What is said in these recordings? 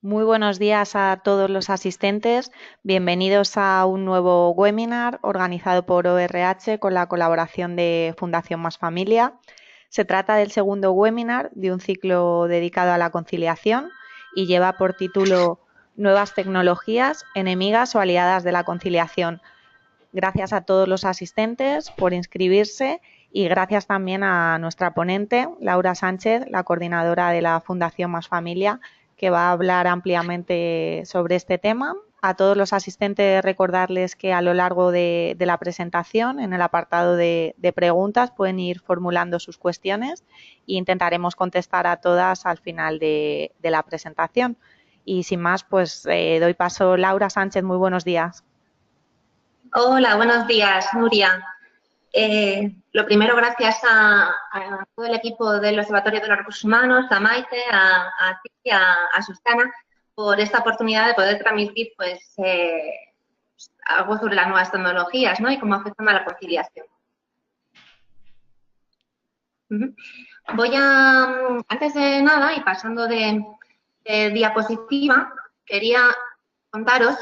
Muy buenos días a todos los asistentes. Bienvenidos a un nuevo webinar organizado por ORH con la colaboración de Fundación Más Familia. Se trata del segundo webinar de un ciclo dedicado a la conciliación y lleva por título Nuevas tecnologías, enemigas o aliadas de la conciliación. Gracias a todos los asistentes por inscribirse y gracias también a nuestra ponente, Laura Sánchez, la coordinadora de la Fundación Más Familia, que va a hablar ampliamente sobre este tema. A todos los asistentes recordarles que a lo largo de la presentación, en el apartado de preguntas, pueden ir formulando sus cuestiones e intentaremos contestar a todas al final de la presentación. Y sin más, pues doy paso. Laura Sánchez, muy buenos días. Hola, buenos días, Nuria. Lo primero, gracias a todo el equipo del Observatorio de los Recursos Humanos, a Maite, a ti, a Susana, por esta oportunidad de poder transmitir algo sobre las nuevas tecnologías, ¿no? Y cómo afectan a la conciliación. Antes de nada, y pasando de diapositiva, quería contaros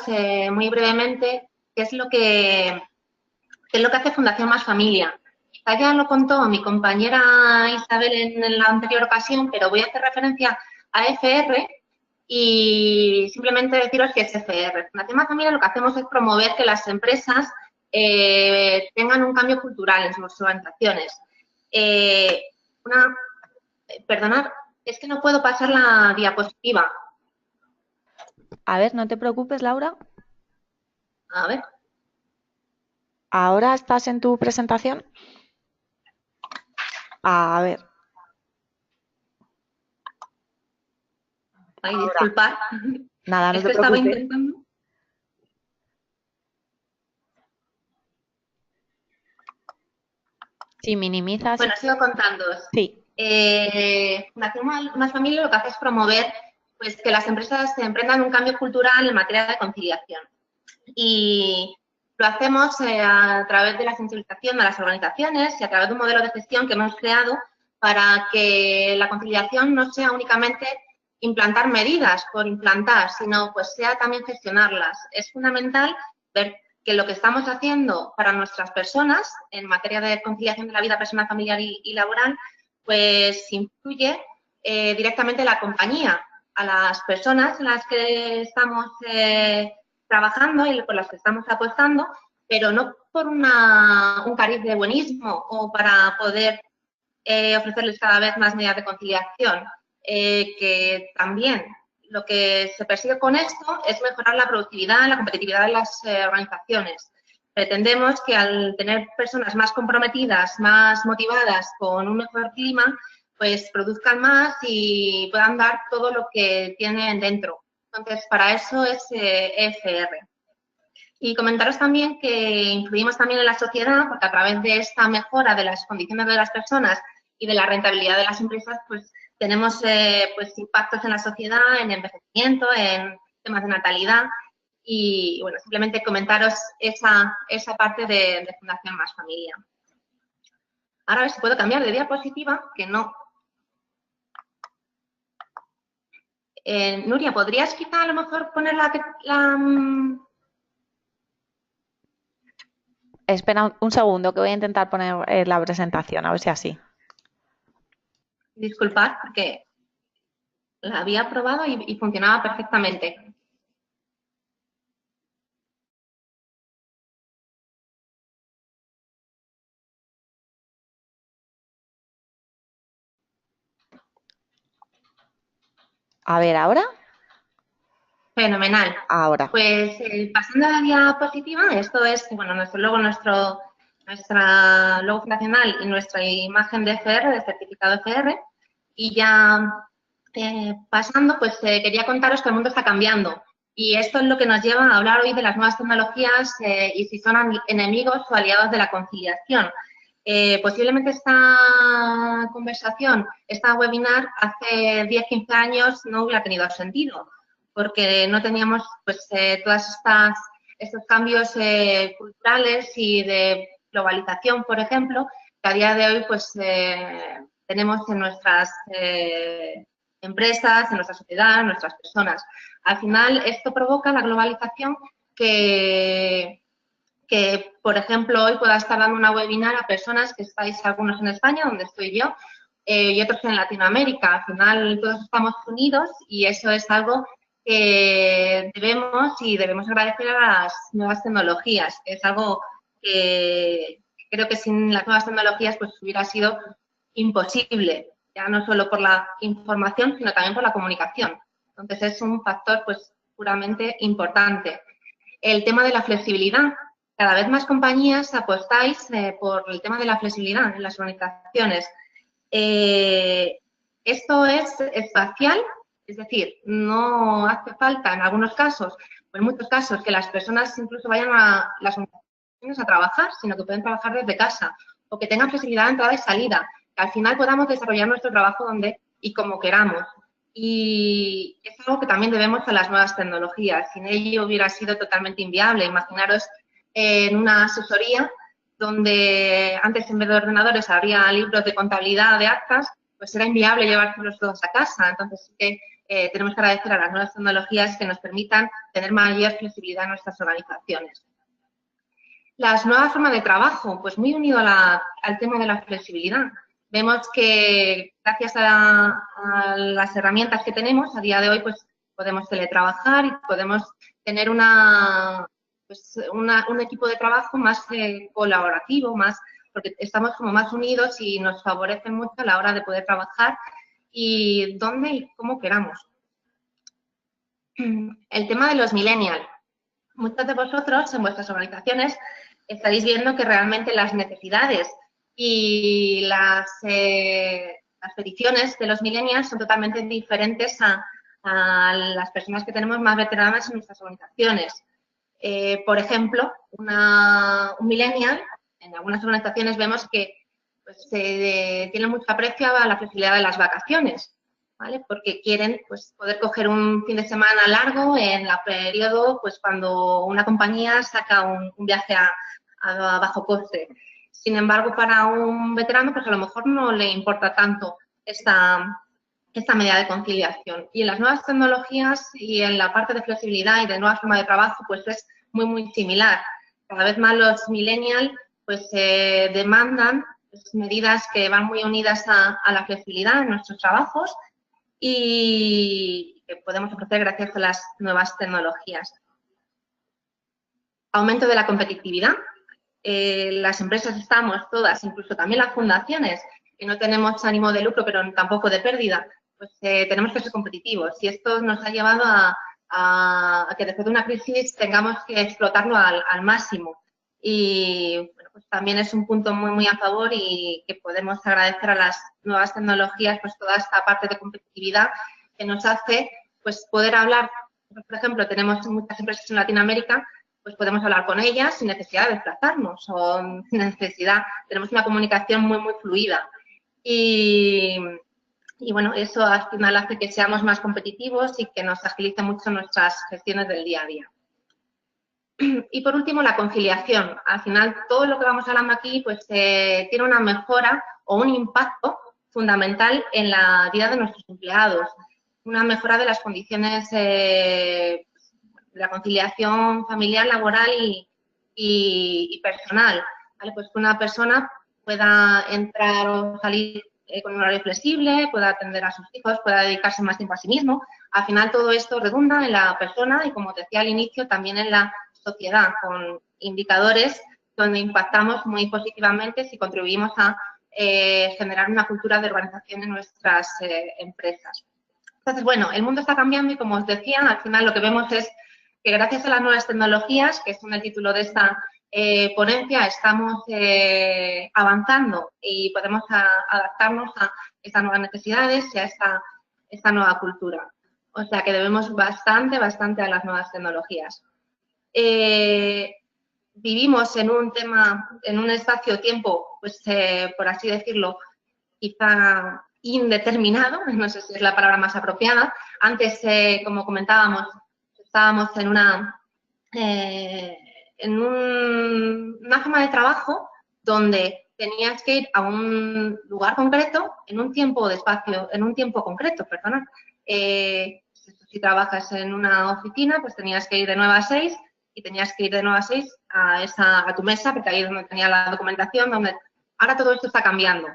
muy brevemente qué es lo que hace Fundación Más Familia. Ya lo contó mi compañera Isabel en la anterior ocasión, pero voy a hacer referencia a FR y simplemente deciros que es FR. Fundación Más Familia lo que hacemos es promover que las empresas tengan un cambio cultural en sus organizaciones. Perdonad, es que no puedo pasar la diapositiva. A ver, no te preocupes, Laura. A ver. ¿Ahora estás en tu presentación? A ver. Ay, disculpad. Nada, no Es te que estaba preocupes. intentando. Si minimizas. Bueno, sigo contándoos. Sí. Fundación Más Familia lo que hace es promover pues, que las empresas emprendan un cambio cultural en materia de conciliación. Y lo hacemos a través de la sensibilización de las organizaciones y a través de un modelo de gestión que hemos creado para que la conciliación no sea únicamente implantar medidas por implantar, sino pues sea también gestionarlas. Es fundamental ver que lo que estamos haciendo para nuestras personas en materia de conciliación de la vida personal, familiar y laboral, pues influye directamente la compañía, a las personas en las que estamos trabajando y por las que estamos apostando, pero no por un cariz de buenismo o para poder ofrecerles cada vez más medidas de conciliación, que también lo que se persigue con esto es mejorar la productividad, la competitividad de las organizaciones. Pretendemos que al tener personas más comprometidas, más motivadas, con un mejor clima, pues produzcan más y puedan dar todo lo que tienen dentro. Entonces, para eso es EFR. Y comentaros también que influimos también en la sociedad, porque a través de esta mejora de las condiciones de las personas y de la rentabilidad de las empresas, pues tenemos pues impactos en la sociedad, en envejecimiento, en temas de natalidad. Y bueno, simplemente comentaros esa parte de Fundación Más Familia. Ahora a ver si puedo cambiar de diapositiva, que no. Nuria, ¿podrías quizá a lo mejor poner Espera un segundo que voy a intentar poner la presentación, a ver si así. Disculpad, porque la había probado y funcionaba perfectamente. A ver, ¿ahora? Fenomenal. Ahora. Pues pasando a la diapositiva, esto es, bueno, nuestro logo, nuestra logo fundacional y nuestra imagen de FR, de certificado FR. Y ya pasando, pues quería contaros que el mundo está cambiando. Y esto es lo que nos lleva a hablar hoy de las nuevas tecnologías y si son enemigos o aliados de la conciliación. Posiblemente esta conversación, esta webinar, hace 10-15 años no hubiera tenido sentido, porque no teníamos pues todas estos cambios culturales y de globalización, por ejemplo, que a día de hoy pues tenemos en nuestras empresas, en nuestra sociedad, en nuestras personas. Al final, esto provoca la globalización que, por ejemplo, hoy pueda estar dando una webinar a personas que estáis algunos en España, donde estoy yo, y otros en Latinoamérica. Al final, todos estamos unidos y eso es algo que debemos agradecer a las nuevas tecnologías, que es algo que creo que sin las nuevas tecnologías pues hubiera sido imposible, ya no solo por la información, sino también por la comunicación. Entonces, es un factor pues puramente importante. El tema de la flexibilidad. Cada vez más compañías apostáis por el tema de la flexibilidad en las organizaciones. Esto es espacial, es decir, no hace falta en algunos casos, o en muchos casos, que las personas incluso vayan a las organizaciones a trabajar, sino que pueden trabajar desde casa, o que tengan flexibilidad de entrada y salida, que al final podamos desarrollar nuestro trabajo donde y como queramos. Y es algo que también debemos a las nuevas tecnologías. Sin ello hubiera sido totalmente inviable. Imaginaros en una asesoría donde antes en vez de ordenadores habría libros de contabilidad, de actas, pues era inviable llevárselos todos a casa. Entonces, sí que tenemos que agradecer a las nuevas tecnologías que nos permitan tener mayor flexibilidad en nuestras organizaciones. Las nuevas formas de trabajo, pues muy unido al tema de la flexibilidad. Vemos que gracias a las herramientas que tenemos a día de hoy, pues podemos teletrabajar y podemos tener un equipo de trabajo más colaborativo, porque estamos como más unidos y nos favorece mucho a la hora de poder trabajar y dónde y cómo queramos. El tema de los millennials. Muchos de vosotros en vuestras organizaciones estaréis viendo que realmente las necesidades y las peticiones de los millennials son totalmente diferentes a las personas que tenemos más veteranas en nuestras organizaciones. Por ejemplo, un millennial, en algunas organizaciones vemos que pues, tiene mucho aprecio a la flexibilidad de las vacaciones, ¿vale? Porque quieren pues, poder coger un fin de semana largo en el periodo pues, cuando una compañía saca un viaje a bajo coste. Sin embargo, para un veterano, pues a lo mejor no le importa tanto esta medida de conciliación. Y en las nuevas tecnologías y en la parte de flexibilidad y de nueva forma de trabajo, pues es muy, muy similar. Cada vez más los millennials pues demandan pues, medidas que van muy unidas a la flexibilidad en nuestros trabajos y que podemos ofrecer gracias a las nuevas tecnologías. Aumento de la competitividad. Las empresas estamos todas, incluso también las fundaciones, que no tenemos ánimo de lucro, pero tampoco de pérdida, pues tenemos que ser competitivos. Y esto nos ha llevado a que después de una crisis tengamos que explotarlo al máximo. Y bueno, pues también es un punto muy, muy a favor y que podemos agradecer a las nuevas tecnologías, pues toda esta parte de competitividad que nos hace pues poder hablar. Por ejemplo, tenemos muchas empresas en Latinoamérica, pues podemos hablar con ellas sin necesidad de desplazarnos o sin necesidad, tenemos una comunicación muy, muy fluida. Y bueno, eso al final hace que seamos más competitivos y que nos agilice mucho nuestras gestiones del día a día. Y por último, la conciliación. Al final, todo lo que vamos hablando aquí pues tiene una mejora o un impacto fundamental en la vida de nuestros empleados. Una mejora de las condiciones de la conciliación familiar, laboral y personal. ¿Vale? Pues que una persona pueda entrar o salir con un horario flexible, pueda atender a sus hijos, pueda dedicarse más tiempo a sí mismo. Al final todo esto redunda en la persona y, como decía al inicio, también en la sociedad, con indicadores donde impactamos muy positivamente si contribuimos a generar una cultura de organización en nuestras empresas. Entonces, bueno, el mundo está cambiando y, como os decía, al final lo que vemos es que gracias a las nuevas tecnologías, que son el título de esta ponencia, estamos avanzando y podemos adaptarnos a estas nuevas necesidades y a esta nueva cultura. O sea que debemos bastante a las nuevas tecnologías. Vivimos en un espacio-tiempo, pues por así decirlo, quizá indeterminado, no sé si es la palabra más apropiada. Antes, como comentábamos, estábamos en una forma de trabajo donde tenías que ir a un lugar concreto en un tiempo de espacio, en un tiempo concreto, perdona. Si trabajas en una oficina, pues tenías que ir de 9 a 6 y tenías que ir de 9 a 6 a tu mesa, porque ahí es donde tenía la documentación, donde ahora todo esto está cambiando.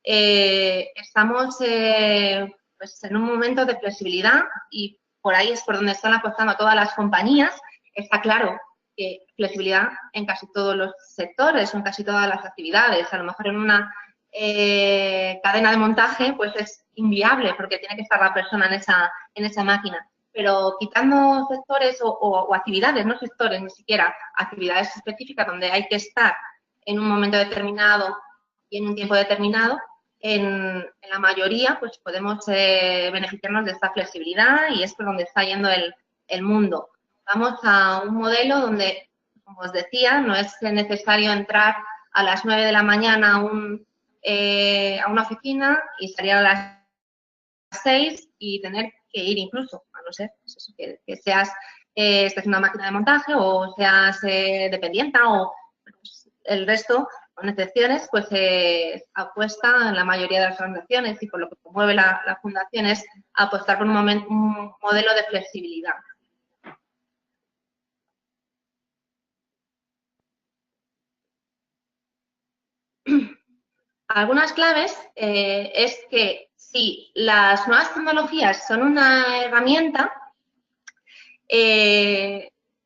Estamos pues en un momento de flexibilidad y por ahí es por donde están apostando todas las compañías. Está claro que flexibilidad en casi todos los sectores o en casi todas las actividades. A lo mejor en una cadena de montaje pues es inviable porque tiene que estar la persona en esa máquina. Pero quitando sectores o actividades, no sectores ni siquiera, actividades específicas donde hay que estar en un momento determinado y en un tiempo determinado, en la mayoría pues podemos beneficiarnos de esta flexibilidad y es por donde está yendo el mundo. Vamos a un modelo donde, como os decía, no es necesario entrar a las 9 de la mañana a una oficina y salir a las 6 y tener que ir incluso, a no ser que seas estés en una máquina de montaje o seas dependiente o pues, el resto, con excepciones, pues apuesta en la mayoría de las organizaciones y por lo que promueve la fundación es apostar por un modelo de flexibilidad. Algunas claves es que si las nuevas tecnologías son una herramienta,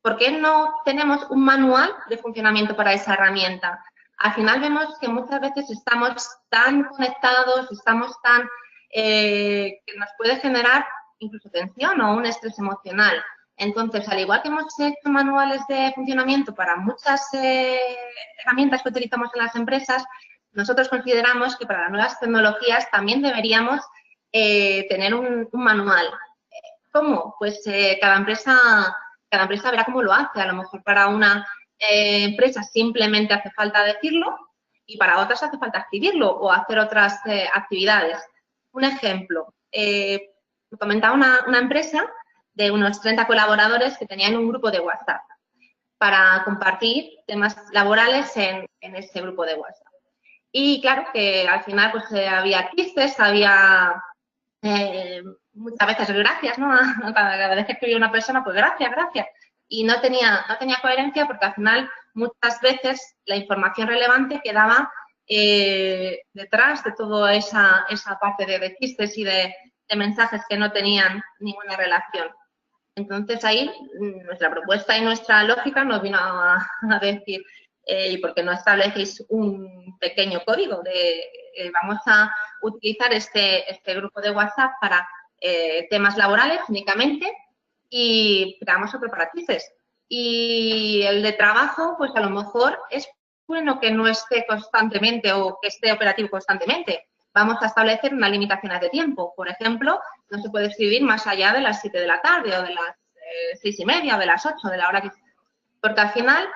¿por qué no tenemos un manual de funcionamiento para esa herramienta? Al final vemos que muchas veces estamos tan conectados, estamos tan que nos puede generar incluso tensión o un estrés emocional. Entonces, al igual que hemos hecho manuales de funcionamiento para muchas herramientas que utilizamos en las empresas, nosotros consideramos que para las nuevas tecnologías también deberíamos tener un manual. ¿Cómo? Pues cada empresa verá cómo lo hace. A lo mejor para una empresa simplemente hace falta decirlo y para otras hace falta escribirlo o hacer otras actividades. Un ejemplo, me comentaba una empresa de unos 30 colaboradores que tenían un grupo de WhatsApp para compartir temas laborales en ese grupo de WhatsApp. Y claro que al final pues había chistes, había muchas veces gracias, ¿no? Cada vez que escribía una persona, pues gracias, gracias. Y no tenía coherencia porque al final muchas veces la información relevante quedaba detrás de toda esa parte de chistes y de mensajes que no tenían ninguna relación. Entonces ahí nuestra propuesta y nuestra lógica nos vino a decir, ¿y por qué no establecéis un pequeño código de vamos a utilizar este grupo de WhatsApp para temas laborales únicamente y creamos otro para chistes? Y el de trabajo, pues a lo mejor es bueno que no esté constantemente o que esté operativo constantemente. Vamos a establecer unas limitaciones de tiempo. Por ejemplo, no se puede escribir más allá de las 7 de la tarde o de las 6:30 o de las 8, de la hora que... Porque al final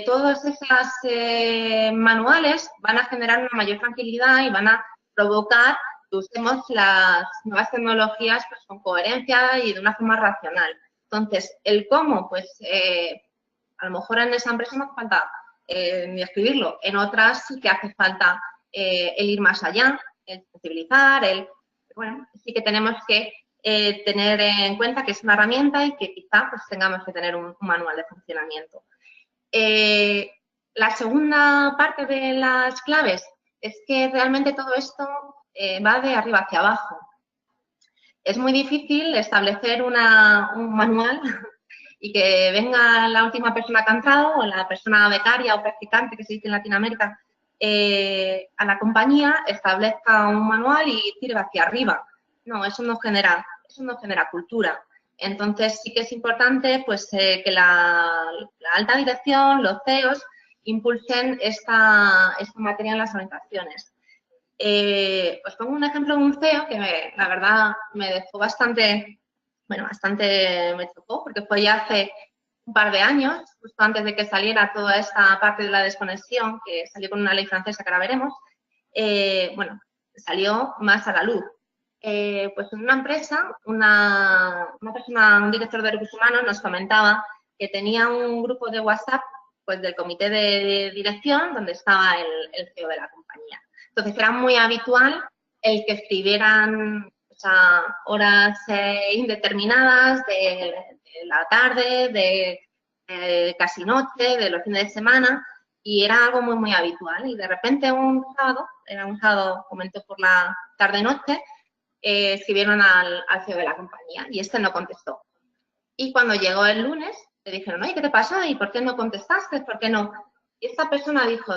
todos esos manuales van a generar una mayor tranquilidad y van a provocar que usemos las nuevas tecnologías pues, con coherencia y de una forma racional. Entonces, el cómo, pues a lo mejor en esa empresa no hace falta ni escribirlo, en otras sí que hace falta el ir más allá, el sensibilizar, bueno, sí que tenemos que tener en cuenta que es una herramienta y que quizá pues tengamos que tener un manual de funcionamiento. La segunda parte de las claves es que realmente todo esto va de arriba hacia abajo. Es muy difícil establecer un manual y que venga la última persona que ha entrado o la persona becaria o practicante que se dice en Latinoamérica a la compañía, establezca un manual y tire hacia arriba. No, eso no genera cultura. Entonces sí que es importante pues que la alta dirección, los CEOs, impulsen esta materia en las organizaciones. Os pongo un ejemplo de un CEO que la verdad me dejó bastante me chocó porque fue ya hace un par de años, justo antes de que saliera toda esta parte de la desconexión, que salió con una ley francesa que ahora veremos, salió más a la luz. Pues en una empresa, un director de recursos humanos nos comentaba que tenía un grupo de WhatsApp pues del comité de dirección donde estaba el CEO de la compañía. Entonces era muy habitual el que escribieran, o sea, horas indeterminadas de la tarde, de casi noche, de los fines de semana, y era algo muy, muy habitual. Y de repente era un sábado, comentó por la tarde-noche, escribieron al CEO de la compañía y este no contestó. Y cuando llegó el lunes, le dijeron, oye, ¿qué te pasó? ¿Y por qué no contestaste? ¿Por qué no? Y esta persona dijo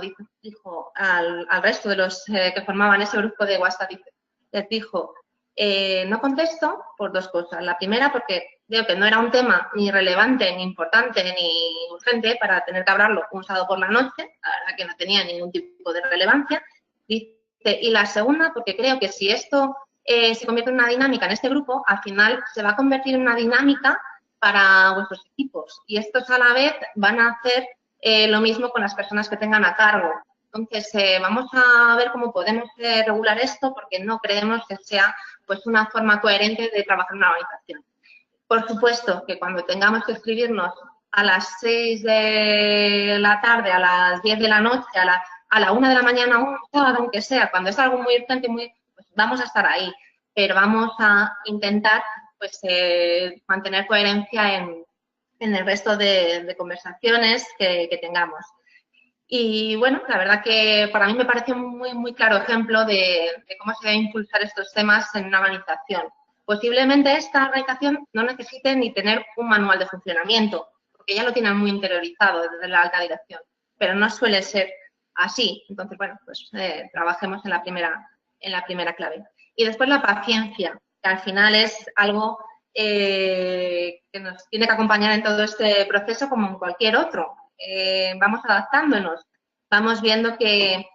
al resto de los que formaban ese grupo de WhatsApp, les dijo, no contesto por dos cosas. La primera, porque veo que no era un tema ni relevante, ni importante, ni urgente para tener que hablarlo un sábado por la noche, la verdad que no tenía ningún tipo de relevancia. Dice, y la segunda, porque creo que si esto se convierte en una dinámica en este grupo, al final se va a convertir en una dinámica para vuestros equipos. Y estos a la vez van a hacer lo mismo con las personas que tengan a cargo. Entonces, vamos a ver cómo podemos regular esto porque no creemos que sea pues una forma coherente de trabajar en una organización. Por supuesto que cuando tengamos que escribirnos a las 6 de la tarde, a las 10 de la noche, a la 1 de la mañana, un sábado, aunque sea, cuando es algo muy urgente, pues vamos a estar ahí. Pero vamos a intentar pues, mantener coherencia en el resto de conversaciones que tengamos. Y bueno, la verdad que para mí me parece un muy, muy claro ejemplo de cómo se debe impulsar estos temas en una organización. Posiblemente esta organización no necesite ni tener un manual de funcionamiento, porque ya lo tienen muy interiorizado desde la alta dirección, pero no suele ser así. Entonces, bueno, pues trabajemos en la primera clave. Y después la paciencia, que al final es algo que nos tiene que acompañar en todo este proceso como en cualquier otro. Vamos adaptándonos, vamos viendo que,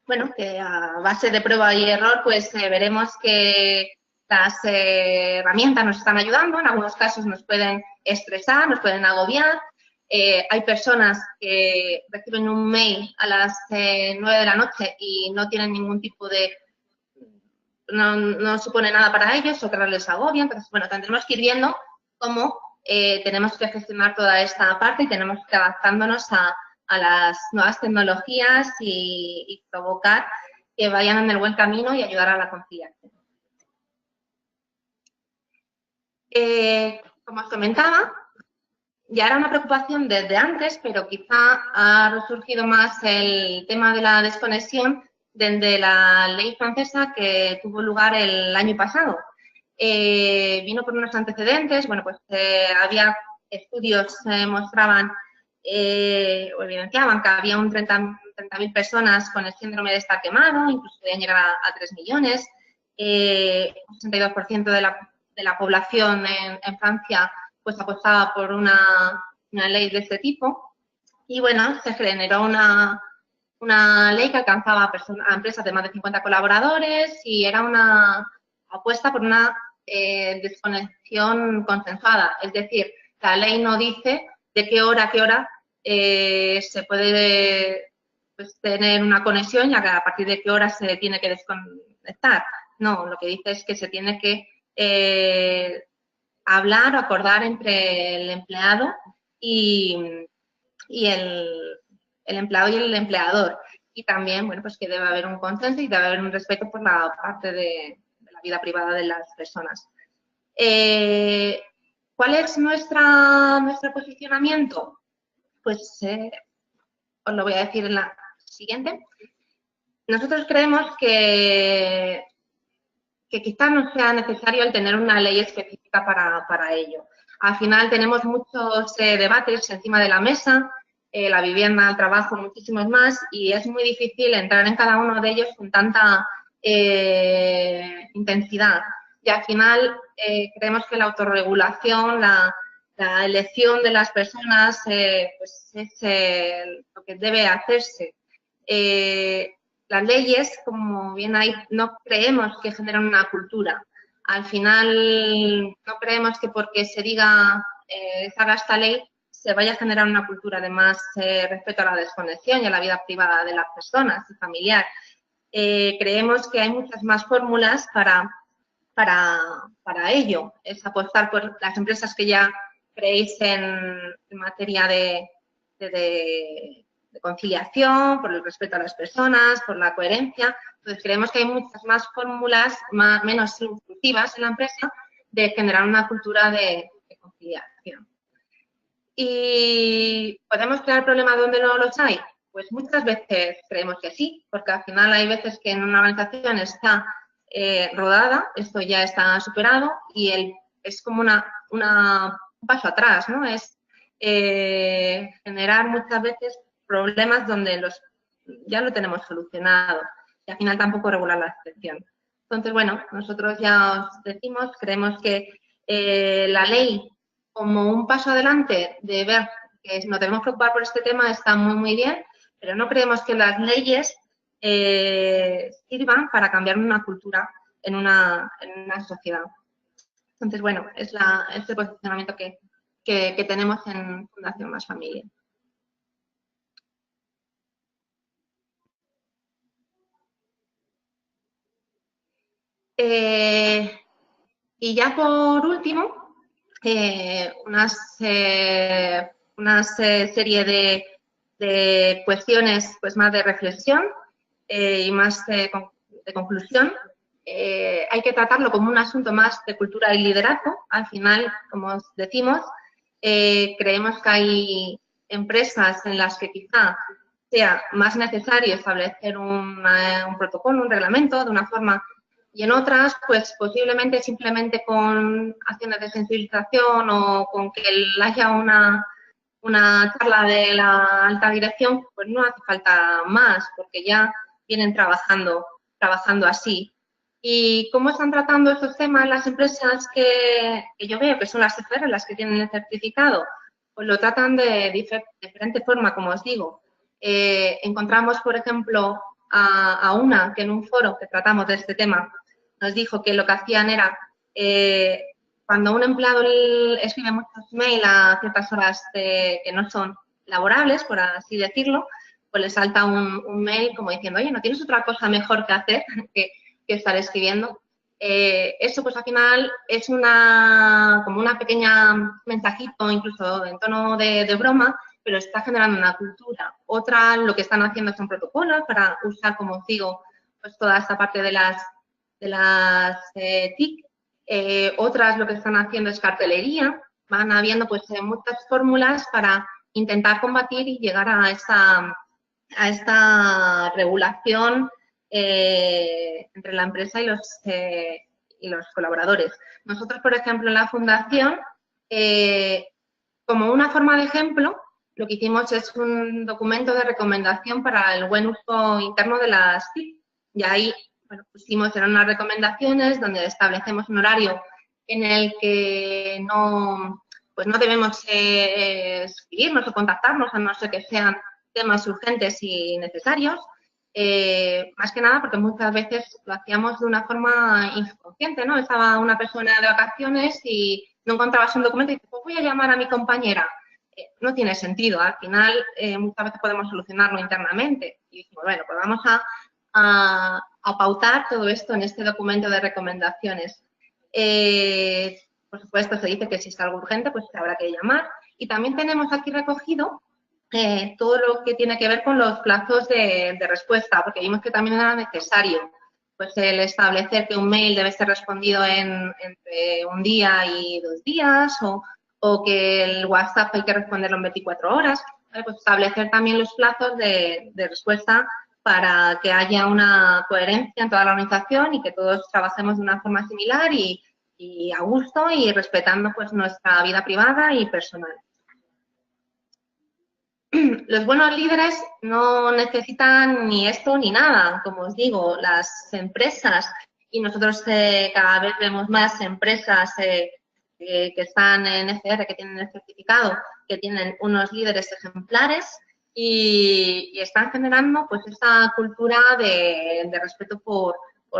bueno, que a base de prueba y error, pues veremos que las herramientas nos están ayudando, en algunos casos nos pueden estresar, nos pueden agobiar. Hay personas que reciben un mail a las 9 de la noche y no tienen ningún tipo de, no supone nada para ellos o que les agobia. Entonces, bueno, tendremos que ir viendo cómo tenemos que gestionar toda esta parte y tenemos que ir adaptándonos a las nuevas tecnologías y provocar que vayan en el buen camino y ayudar a la conciliación. Como os comentaba, ya era una preocupación desde antes, pero quizá ha resurgido más el tema de la desconexión desde la ley francesa que tuvo lugar el año pasado. Vino por unos antecedentes, bueno, pues había estudios que mostraban o evidenciaban que había un 30.000 personas con el síndrome de estar quemado, incluso podían llegar a 3 millones, un 62% de la población en Francia pues apostaba por una ley de este tipo y bueno, se generó una ley que alcanzaba a empresas de más de 50 colaboradores y era una apuesta por una desconexión consensuada, es decir, la ley no dice de qué hora a qué hora se puede pues, tener una conexión y a partir de qué hora se tiene que desconectar. No, lo que dice es que se tiene que hablar o acordar entre el empleado y el empleado y el empleador. Y también, bueno, pues que debe haber un consenso y debe haber un respeto por la parte de la vida privada de las personas. ¿Cuál es nuestro posicionamiento? Pues os lo voy a decir en la siguiente. Nosotros creemos que quizás no sea necesario el tener una ley específica para ello. Al final tenemos muchos debates encima de la mesa, la vivienda, el trabajo, muchísimos más, y es muy difícil entrar en cada uno de ellos con tanta intensidad. Y al final creemos que la autorregulación, la elección de las personas, pues es lo que debe hacerse. Las leyes, como bien hay, no creemos que generan una cultura. Al final, no creemos que porque se diga, se haga esta ley, se vaya a generar una cultura de más respeto a la desconexión y a la vida privada de las personas y familiar. Creemos que hay muchas más fórmulas para ello. Es apostar por las empresas que ya creéis en materia de de conciliación, por el respeto a las personas, por la coherencia. Entonces, creemos que hay muchas más fórmulas menos instructivas en la empresa de generar una cultura de conciliación. ¿Y podemos crear problemas donde no los hay? Pues muchas veces creemos que sí, porque al final hay veces que en una organización está rodada, esto ya está superado y es como un paso atrás, ¿no? Es generar muchas veces problemas donde ya lo tenemos solucionado y al final tampoco regular la excepción. Entonces, bueno, nosotros ya os decimos, creemos que la ley como un paso adelante de ver que nos debemos preocupar por este tema está muy, muy bien, pero no creemos que las leyes sirvan para cambiar una cultura en una sociedad. Entonces, bueno, es el posicionamiento que tenemos en Fundación Más Familia. Y ya por último, una serie de cuestiones pues más de reflexión y más de conclusión. Hay que tratarlo como un asunto más de cultura y liderazgo. Al final, como os decimos, creemos que hay empresas en las que quizá sea más necesario establecer un protocolo, un reglamento, de una forma, y en otras, pues posiblemente simplemente con acciones de sensibilización o con que haya una charla de la alta dirección, pues no hace falta más, porque ya vienen trabajando así. ¿Y cómo están tratando estos temas las empresas que yo veo, que son las CFR, las que tienen el certificado? Pues lo tratan de diferente forma, como os digo. Encontramos, por ejemplo, a una que en un foro que tratamos de este tema nos dijo que lo que hacían era, cuando un empleado escribe muchos mails a ciertas horas que no son laborables, por así decirlo, pues le salta un mail como diciendo, oye, ¿no tienes otra cosa mejor que hacer que estar escribiendo? Eso, pues al final es como una pequeña mensajito, incluso en tono de broma, pero está generando una cultura. Otra, lo que están haciendo son protocolos para usar, como os digo, pues toda esta parte de las TIC. Otras lo que están haciendo es cartelería. Van habiendo pues muchas fórmulas para intentar combatir y llegar a esta regulación entre la empresa y los colaboradores. Nosotros, por ejemplo, en la Fundación, como una forma de ejemplo, lo que hicimos es un documento de recomendación para el buen uso interno de las TIC. Y ahí, bueno, pusimos, eran unas recomendaciones donde establecemos un horario en el que no debemos escribirnos o contactarnos, a no ser que sean temas urgentes y necesarios. Más que nada porque muchas veces lo hacíamos de una forma inconsciente, ¿no? Estaba una persona de vacaciones y no encontrabas un documento y dices, pues voy a llamar a mi compañera. No tiene sentido. Al final, muchas veces podemos solucionarlo internamente. Y dijimos, bueno, pues vamos a pautar todo esto en este documento de recomendaciones. Por supuesto, se dice que si es algo urgente, pues habrá que llamar. Y también tenemos aquí recogido todo lo que tiene que ver con los plazos de respuesta, porque vimos que también era necesario pues el establecer que un mail debe ser respondido entre un día y 2 días, o que el WhatsApp hay que responderlo en 24 horas, ¿vale? Pues establecer también los plazos de respuesta para que haya una coherencia en toda la organización y que todos trabajemos de una forma similar y a gusto y respetando pues nuestra vida privada y personal. Los buenos líderes no necesitan ni esto ni nada, como os digo, las empresas, y nosotros cada vez vemos más empresas que están en FR, que tienen el certificado, que tienen unos líderes ejemplares y están generando pues esta cultura de respeto por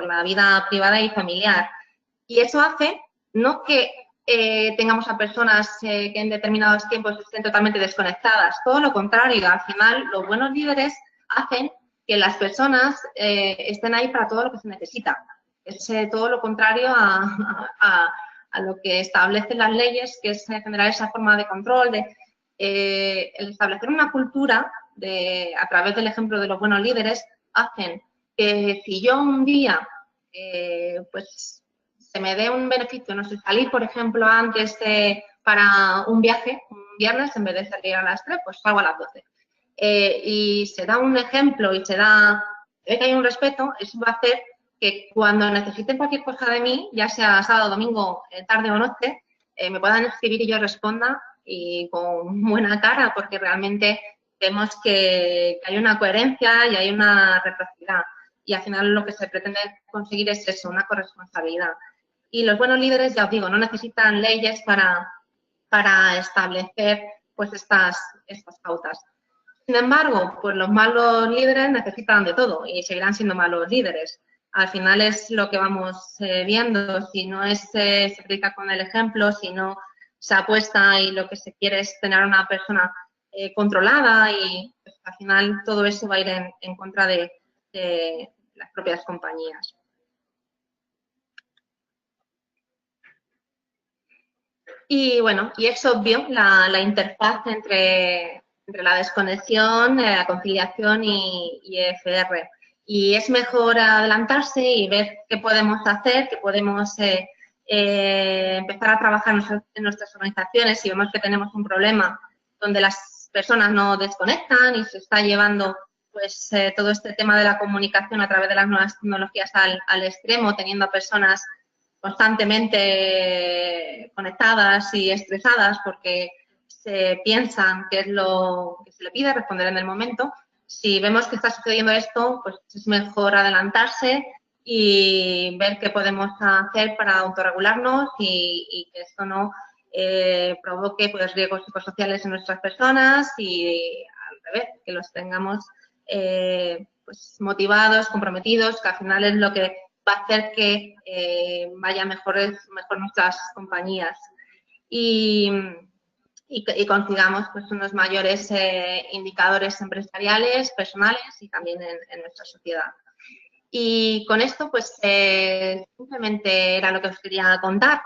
la vida privada y familiar. Y eso hace no que tengamos a personas que en determinados tiempos estén totalmente desconectadas. Todo lo contrario, al final los buenos líderes hacen que las personas estén ahí para todo lo que se necesita. Es todo lo contrario a lo que establecen las leyes, que es generar esa forma de control, el establecer una cultura a través del ejemplo de los buenos líderes hacen que si yo un día pues se me dé un beneficio, no sé, salir, por ejemplo, antes para un viaje, un viernes, en vez de salir a las 3, pues salgo a las 12. Y se da un ejemplo y ve que hay un respeto, eso va a hacer que cuando necesiten cualquier cosa de mí, ya sea sábado, domingo, tarde o noche, me puedan escribir y yo responda y con buena cara, porque realmente vemos que hay una coherencia y hay una reciprocidad. Y al final lo que se pretende conseguir es eso, una corresponsabilidad. Y los buenos líderes, ya os digo, no necesitan leyes para establecer pues estas pautas. Sin embargo, pues los malos líderes necesitan de todo y seguirán siendo malos líderes. Al final es lo que vamos viendo, si no se predica con el ejemplo, si no se apuesta y lo que se quiere es tener a una persona controlada y pues, al final todo eso va a ir en contra de las propias compañías. Y bueno, y es obvio la interfaz entre la desconexión, la conciliación y EFR. Y es mejor adelantarse y ver qué podemos hacer, qué podemos empezar a trabajar en nuestras organizaciones si vemos que tenemos un problema donde las personas no desconectan y se está llevando pues todo este tema de la comunicación a través de las nuevas tecnologías al extremo, teniendo a personas constantemente conectadas y estresadas porque se piensan que es lo que se le pide, responder en el momento. Si vemos que está sucediendo esto, pues es mejor adelantarse y ver qué podemos hacer para autorregularnos y que esto no provoque pues, riesgos psicosociales en nuestras personas y al revés, que los tengamos pues, motivados, comprometidos, que al final es lo que va a hacer que vaya mejor nuestras compañías y consigamos pues, unos mayores indicadores empresariales, personales y también en nuestra sociedad. Y con esto, pues, simplemente era lo que os quería contar.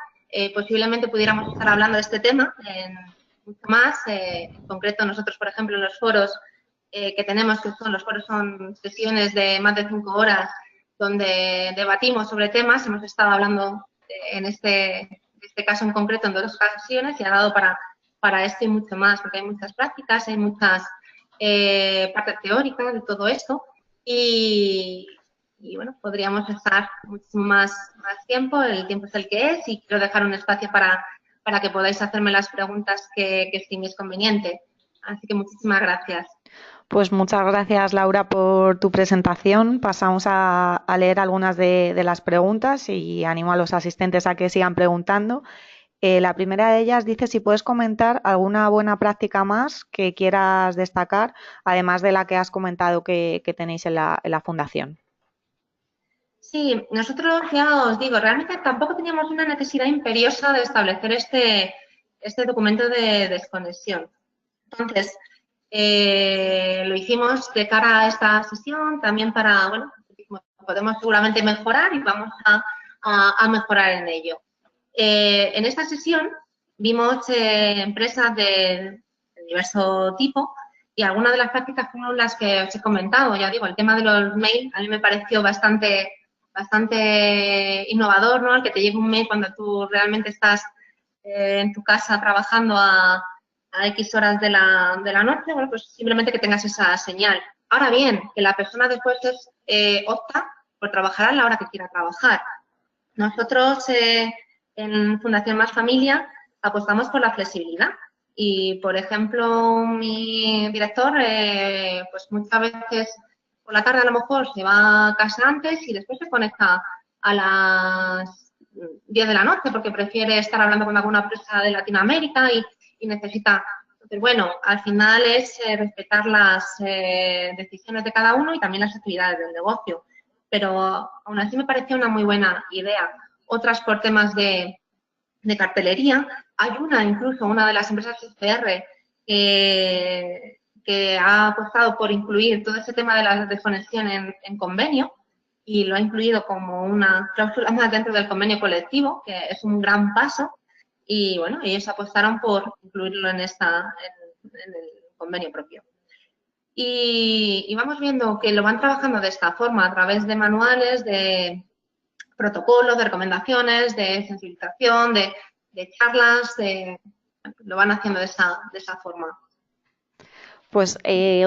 Posiblemente pudiéramos estar hablando de este tema mucho más. En concreto, nosotros, por ejemplo, en los foros que tenemos, los foros son sesiones de más de 5 horas donde debatimos sobre temas. Hemos estado hablando en este caso en concreto en 2 ocasiones y ha dado para esto y mucho más, porque hay muchas prácticas, hay muchas partes teóricas de todo esto y bueno, podríamos estar muchísimo más tiempo, el tiempo es el que es y quiero dejar un espacio para que podáis hacerme las preguntas que estiméis conveniente. Así que muchísimas gracias. Pues muchas gracias, Laura, por tu presentación. Pasamos a leer algunas de las preguntas y animo a los asistentes a que sigan preguntando. La primera de ellas dice si puedes comentar alguna buena práctica más que quieras destacar, además de la que has comentado que tenéis en la Fundación. Sí, nosotros ya os digo, realmente tampoco teníamos una necesidad imperiosa de establecer este documento de desconexión. Entonces, lo hicimos de cara a esta sesión, también para, bueno, podemos seguramente mejorar y vamos a mejorar en ello. En esta sesión vimos empresas de diverso tipo y algunas de las prácticas fueron las que os he comentado. Ya digo, el tema de los mails a mí me pareció bastante innovador, ¿no? El que te llegue un mail cuando tú realmente estás en tu casa trabajando a X horas de la noche, bueno, pues simplemente que tengas esa señal. Ahora bien, que la persona después opta por trabajar a la hora que quiera trabajar. Nosotros en Fundación Más Familia apostamos por la flexibilidad y, por ejemplo, mi director, pues muchas veces por la tarde a lo mejor se va a casa antes y después se conecta a las 10 de la noche porque prefiere estar hablando con alguna empresa de Latinoamérica y necesita. Entonces, bueno, al final es respetar las decisiones de cada uno y también las actividades del negocio. Pero aún así me parecía una muy buena idea. Otras por temas de cartelería. Hay una de las empresas SPR que ha apostado por incluir todo ese tema de la desconexión en convenio y lo ha incluido como una cláusula más dentro del convenio colectivo, que es un gran paso. Y bueno, ellos apostaron por incluirlo en el convenio propio. Y vamos viendo que lo van trabajando de esta forma, a través de manuales, de protocolos, de recomendaciones, de sensibilización, de charlas, lo van haciendo de esa forma. Pues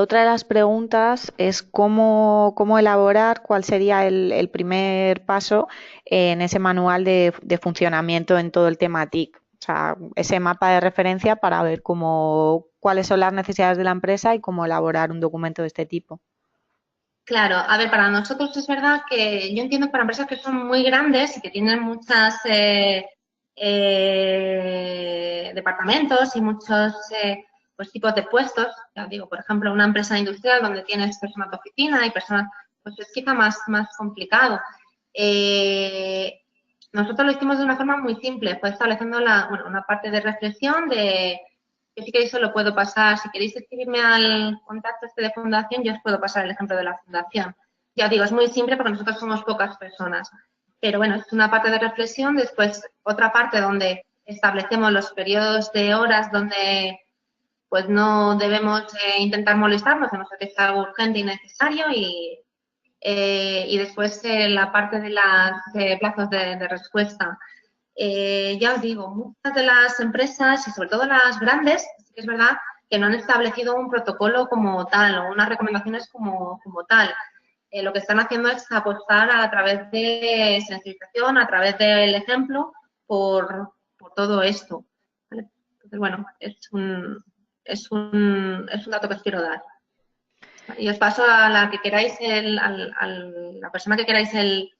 otra de las preguntas es cómo elaborar, cuál sería el primer paso en ese manual de funcionamiento en todo el tema TIC. O sea, ese mapa de referencia para ver cuáles son las necesidades de la empresa y cómo elaborar un documento de este tipo. Claro, a ver, para nosotros es verdad que yo entiendo que para empresas que son muy grandes y que tienen muchas departamentos y muchos pues, tipos de puestos, ya digo, por ejemplo, una empresa industrial donde tienes personas de oficina y personas, pues es quizá más complicado. Nosotros lo hicimos de una forma muy simple, fue estableciendo una parte de reflexión que si queréis os lo puedo pasar. Si queréis escribirme al contacto de fundación, yo os puedo pasar el ejemplo de la fundación. Ya digo, es muy simple porque nosotros somos pocas personas. Pero bueno, es una parte de reflexión. Después, otra parte donde establecemos los periodos de horas donde pues no debemos intentar molestarnos, a no ser que sea algo urgente y necesario. Y después la parte de los plazos de respuesta. Ya os digo, muchas de las empresas y sobre todo las grandes, sí que es verdad que no han establecido un protocolo como tal o unas recomendaciones como tal. Lo que están haciendo es apostar a través de sensibilización, a través del ejemplo, por todo esto. ¿Vale? Entonces, bueno, es un dato que os quiero dar. Y os paso a la que queráis, la persona que queráis el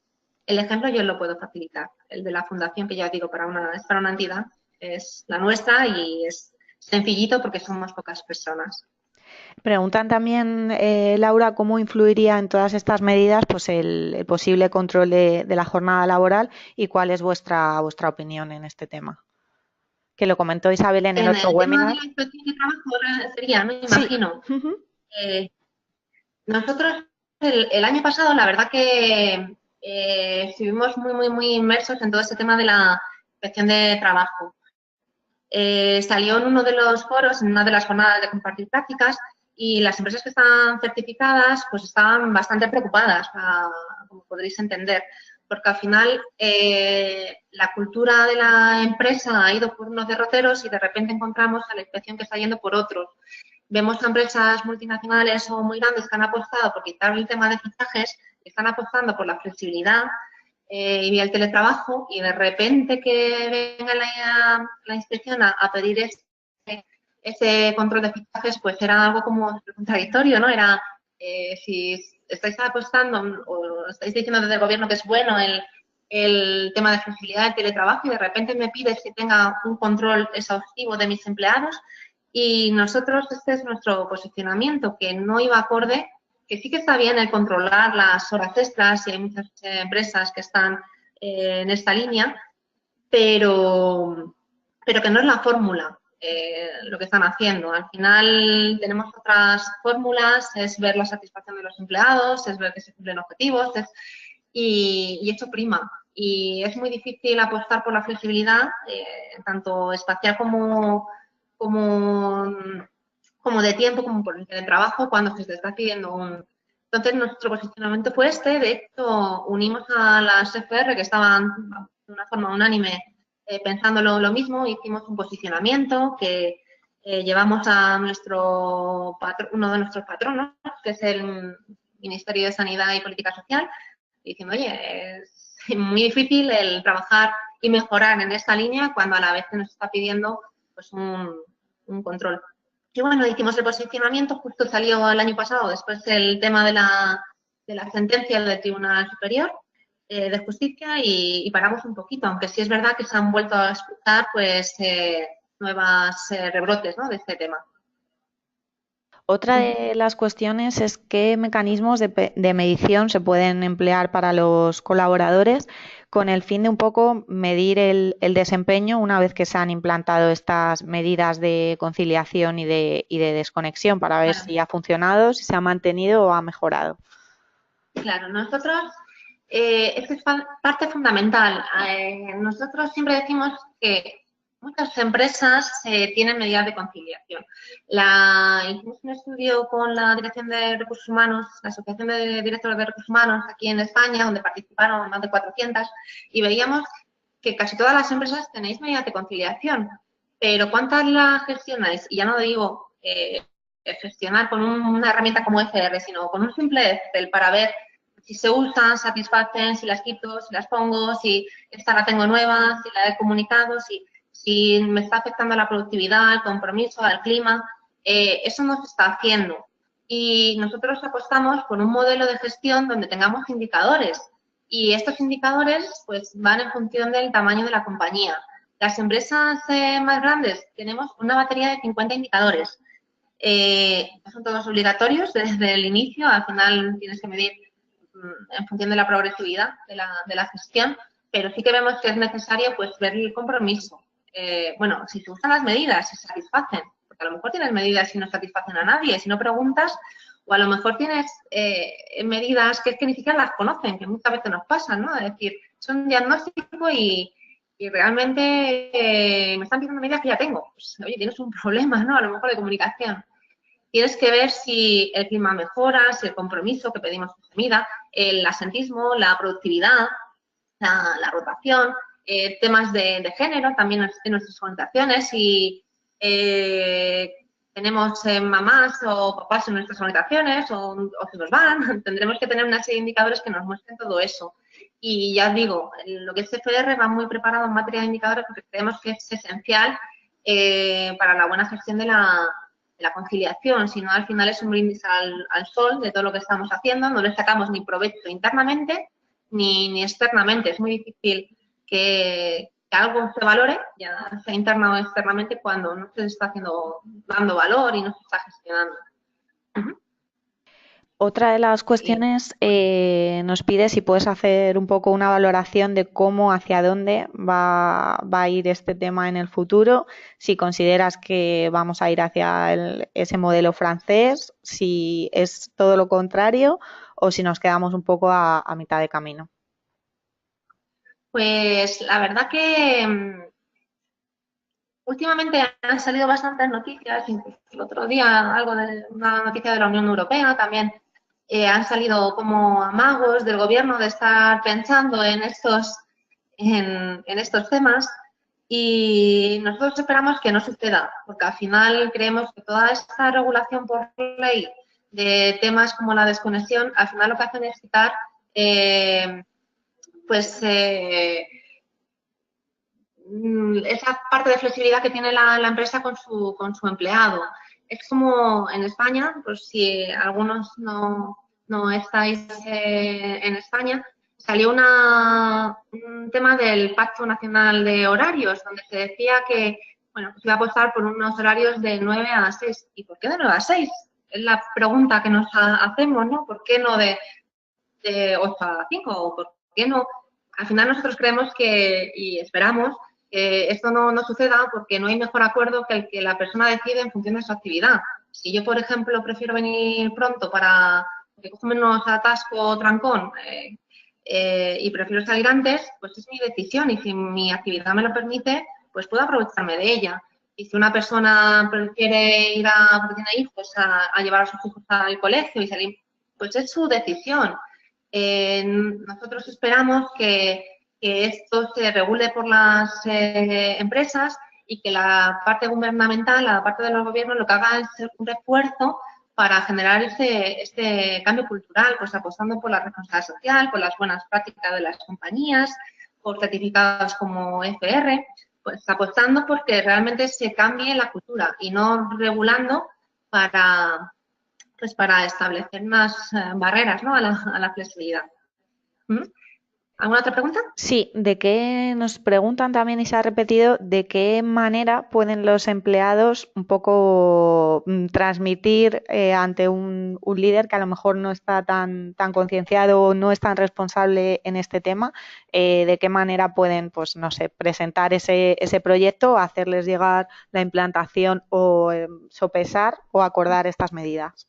ejemplo, yo os lo puedo facilitar. El de la fundación, que ya os digo, es para una entidad, es la nuestra y es sencillito porque somos pocas personas. Preguntan también, Laura, cómo influiría en todas estas medidas pues el posible control de la jornada laboral y cuál es vuestra opinión en este tema. Que lo comentó Isabel en el En otro el tema de webinar. la inspección de trabajo sería, me Sí. imagino. Nosotros el año pasado, la verdad que estuvimos muy inmersos en todo ese tema de la inspección de trabajo. Salió en uno de los foros, en una de las jornadas de compartir prácticas, y las empresas que están certificadas pues estaban bastante preocupadas, como podréis entender, porque al final la cultura de la empresa ha ido por unos derroteros y de repente encontramos a la inspección que está yendo por otros. Vemos a empresas multinacionales o muy grandes que han apostado por quitar el tema de fichajes, que están apostando por la flexibilidad y el teletrabajo, y de repente que venga la inspección a pedir ese control de fichajes, pues era algo como contradictorio, ¿no? Era, si estáis apostando o estáis diciendo desde el gobierno que es bueno el tema de flexibilidad del teletrabajo y de repente me pides que tenga un control exhaustivo de mis empleados, y nosotros, este es nuestro posicionamiento, que no iba acorde, que sí que está bien el controlar las horas extras y hay muchas empresas que están en esta línea, pero que no es la fórmula lo que están haciendo. Al final tenemos otras fórmulas, es ver la satisfacción de los empleados, es ver que se cumplen objetivos y eso prima. Y es muy difícil apostar por la flexibilidad, tanto espacial como de tiempo, como por el trabajo, cuando se te está pidiendo un... Entonces, nuestro posicionamiento fue este. De hecho, unimos a las FR que estaban de una forma unánime pensando lo mismo. Hicimos un posicionamiento que llevamos a uno de nuestros patronos, que es el Ministerio de Sanidad y Política Social, diciendo, oye, es muy difícil el trabajar y mejorar en esta línea cuando a la vez se nos está pidiendo pues un control. Y bueno, hicimos el posicionamiento, justo salió el año pasado, después el tema de la sentencia del Tribunal Superior de Justicia y paramos un poquito, aunque sí es verdad que se han vuelto a escuchar pues nuevas rebrotes, ¿no?, de este tema. Otra de las cuestiones es qué mecanismos de medición se pueden emplear para los colaboradores con el fin de un poco medir el desempeño una vez que se han implantado estas medidas de conciliación y de desconexión para ver si ha funcionado, si se ha mantenido o ha mejorado. Claro, nosotros, esto es parte fundamental. Nosotros siempre decimos que muchas empresas tienen medidas de conciliación. Hicimos un estudio con la Dirección de Recursos Humanos, la Asociación de Directores de Recursos Humanos aquí en España, donde participaron más de 400, y veíamos que casi todas las empresas tenéis medidas de conciliación, pero ¿cuántas las gestionáis? Y ya no digo gestionar con una herramienta como FR, sino con un simple Excel para ver si se usan, satisfacen, si las quito, si las pongo, si esta la tengo nueva, si la he comunicado, si me está afectando a la productividad, al compromiso, al clima. Eso no se está haciendo. Y nosotros apostamos por un modelo de gestión donde tengamos indicadores. Y estos indicadores pues van en función del tamaño de la compañía. Las empresas más grandes tenemos una batería de 50 indicadores. Son todos obligatorios desde el inicio, al final tienes que medir en función de la progresividad de la gestión, pero sí que vemos que es necesario pues ver el compromiso. Bueno, si se usan las medidas, si se satisfacen, porque a lo mejor tienes medidas y no satisfacen a nadie, si no preguntas, o a lo mejor tienes medidas que es que ni siquiera las conocen, que muchas veces nos pasan, ¿no? Es decir, es un diagnóstico y realmente me están pidiendo medidas que ya tengo. Pues, oye, tienes un problema, ¿no? A lo mejor de comunicación. Tienes que ver si el clima mejora, si el compromiso que pedimos se mida, el asentismo, la productividad, la rotación, temas de género también en nuestras orientaciones, si tenemos mamás o papás en nuestras orientaciones o se nos van, tendremos que tener una serie de indicadores que nos muestren todo eso. Y ya os digo, lo que es CFR va muy preparado en materia de indicadores porque creemos que es esencial para la buena gestión de la conciliación, si no al final es un brindis al sol de todo lo que estamos haciendo, no le sacamos ni provecho internamente ni externamente. Es muy difícil que algo se valore, ya sea interna o externamente, cuando no se está dando valor y no se está gestionando. Otra de las Y, cuestiones nos pide si puedes hacer un poco una valoración de cómo, hacia dónde va a ir este tema en el futuro, si consideras que vamos a ir hacia ese modelo francés, si es todo lo contrario o si nos quedamos un poco a mitad de camino. pues la verdad que últimamente han salido bastantes noticias, incluso el otro día algo de una noticia de la Unión Europea también. Han salido como amagos del gobierno de estar pensando en estos temas y nosotros esperamos que no suceda, porque al final creemos que toda esta regulación por ley de temas como la desconexión, al final lo que hacen es quitar pues esa parte de flexibilidad que tiene la empresa con su empleado. Es como en España, pues si algunos no estáis en España, salió un tema del Pacto Nacional de Horarios, donde se decía que, bueno, pues iba a apostar por unos horarios de 9 a 6. ¿Y por qué de 9 a 6? Es la pregunta que nos hacemos, ¿no? ¿Por qué no de 8 a 5? ¿O por qué no? Al final nosotros creemos y esperamos que esto no suceda porque no hay mejor acuerdo que el que la persona decide en función de su actividad. Si yo, por ejemplo, prefiero venir pronto porque cojo menos atasco o trancón y prefiero salir antes, pues es mi decisión y si mi actividad me lo permite, pues puedo aprovecharme de ella. Y si una persona prefiere porque tiene hijos, a llevar a sus hijos al colegio y salir, pues es su decisión. Nosotros esperamos que esto se regule por las empresas y que la parte gubernamental, la parte de los gobiernos, lo que haga es un refuerzo para generar este cambio cultural, pues apostando por la responsabilidad social, por las buenas prácticas de las compañías, por certificados como FR, pues apostando porque realmente se cambie la cultura y no regulando para establecer unas barreras, ¿no? a la flexibilidad. ¿Mm? ¿Alguna otra pregunta? Sí, de qué nos preguntan también y se ha repetido de qué manera pueden los empleados un poco transmitir ante un líder que a lo mejor no está tan concienciado o no es tan responsable en este tema, de qué manera pueden, pues no sé, presentar ese proyecto, hacerles llegar la implantación o sopesar o acordar estas medidas.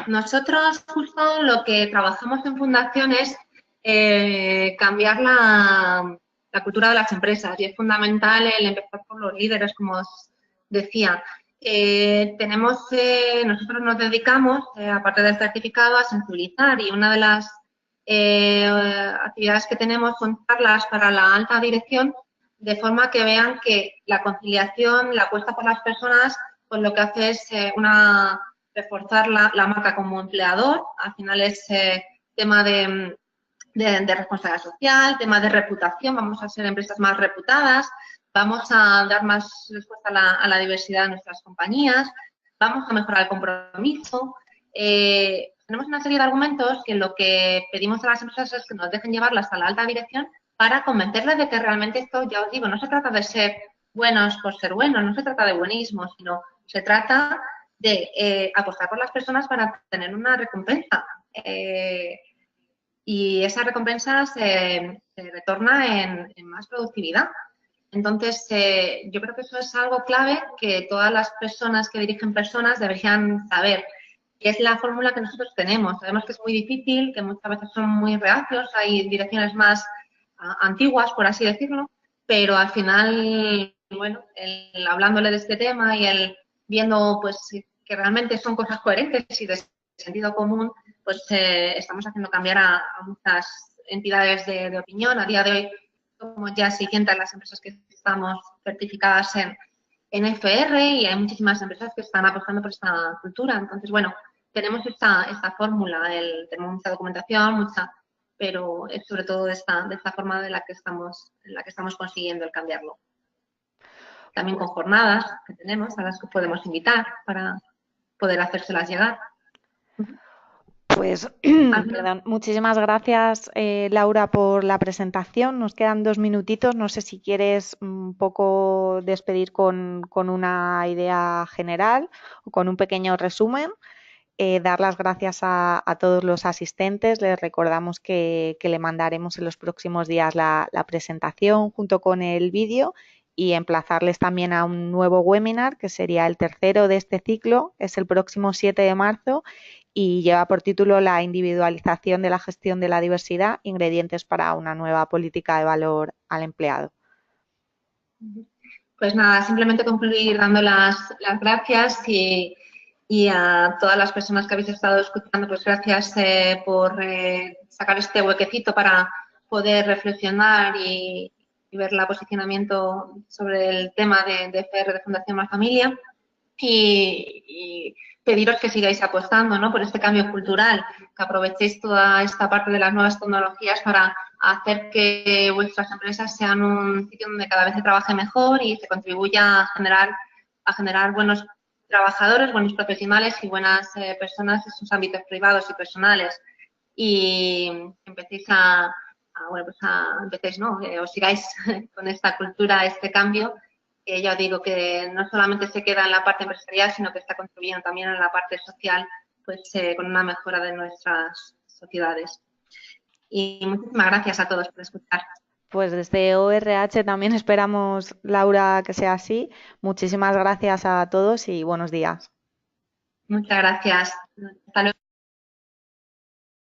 Nosotros justo lo que trabajamos en Fundación es cambiar la cultura de las empresas y es fundamental el empezar por los líderes, como os decía. Nosotros nos dedicamos, aparte del certificado, a sensibilizar y una de las actividades que tenemos son charlas para la alta dirección, de forma que vean que la conciliación, la apuesta por las personas, pues lo que hace es reforzar la marca como empleador. Al final es tema de responsabilidad social, tema de reputación, vamos a ser empresas más reputadas, vamos a dar más respuesta a la diversidad de nuestras compañías, vamos a mejorar el compromiso. Tenemos una serie de argumentos que lo que pedimos a las empresas es que nos dejen llevarlas a la alta dirección para convencerles de que realmente esto, ya os digo, no se trata de ser buenos por ser buenos, no se trata de buenismo, sino se trata de apostar por las personas para tener una recompensa. Y esa recompensa se retorna en más productividad. Entonces, yo creo que eso es algo clave que todas las personas que dirigen personas deberían saber. Y es la fórmula que nosotros tenemos. Sabemos que es muy difícil, que muchas veces son muy reacios, hay direcciones más antiguas, por así decirlo, pero al final, bueno, hablándole de este tema y el viendo pues que realmente son cosas coherentes y de sentido común, pues estamos haciendo cambiar a muchas entidades de opinión. A día de hoy somos ya 600 las empresas que estamos certificadas en FR y hay muchísimas empresas que están apostando por esta cultura. Entonces, bueno, tenemos esta fórmula, tenemos mucha documentación, pero es sobre todo de esta forma en la que estamos consiguiendo el cambiarlo. También con jornadas que tenemos a las que podemos invitar para poder hacérselas llegar. Pues, perdón, muchísimas gracias, Laura, por la presentación. Nos quedan 2 minutitos. No sé si quieres un poco despedir con una idea general o con un pequeño resumen. Dar las gracias a todos los asistentes. Les recordamos que le mandaremos en los próximos días la presentación junto con el vídeo y emplazarles también a un nuevo webinar que sería el tercero de este ciclo. Es el próximo 7 de marzo y lleva por título La individualización de la gestión de la diversidad, ingredientes para una nueva política de valor al empleado. Pues nada, simplemente concluir dando las gracias y a todas las personas que habéis estado escuchando, pues gracias por sacar este huequecito para poder reflexionar y ver el posicionamiento sobre el tema de FR, de Fundación Más Familia. Y pediros que sigáis apostando, ¿no?, por este cambio cultural, que aprovechéis toda esta parte de las nuevas tecnologías para hacer que vuestras empresas sean un sitio donde cada vez se trabaje mejor y se contribuya a generar buenos trabajadores, buenos profesionales y buenas personas en sus ámbitos privados y personales. Y empecéis os sigáis con esta cultura, este cambio, que ya os digo que no solamente se queda en la parte empresarial, sino que está contribuyendo también en la parte social, pues con una mejora de nuestras sociedades. Y muchísimas gracias a todos por escuchar. Pues desde ORH también esperamos, Laura, que sea así. Muchísimas gracias a todos y buenos días. Muchas gracias. Hasta luego.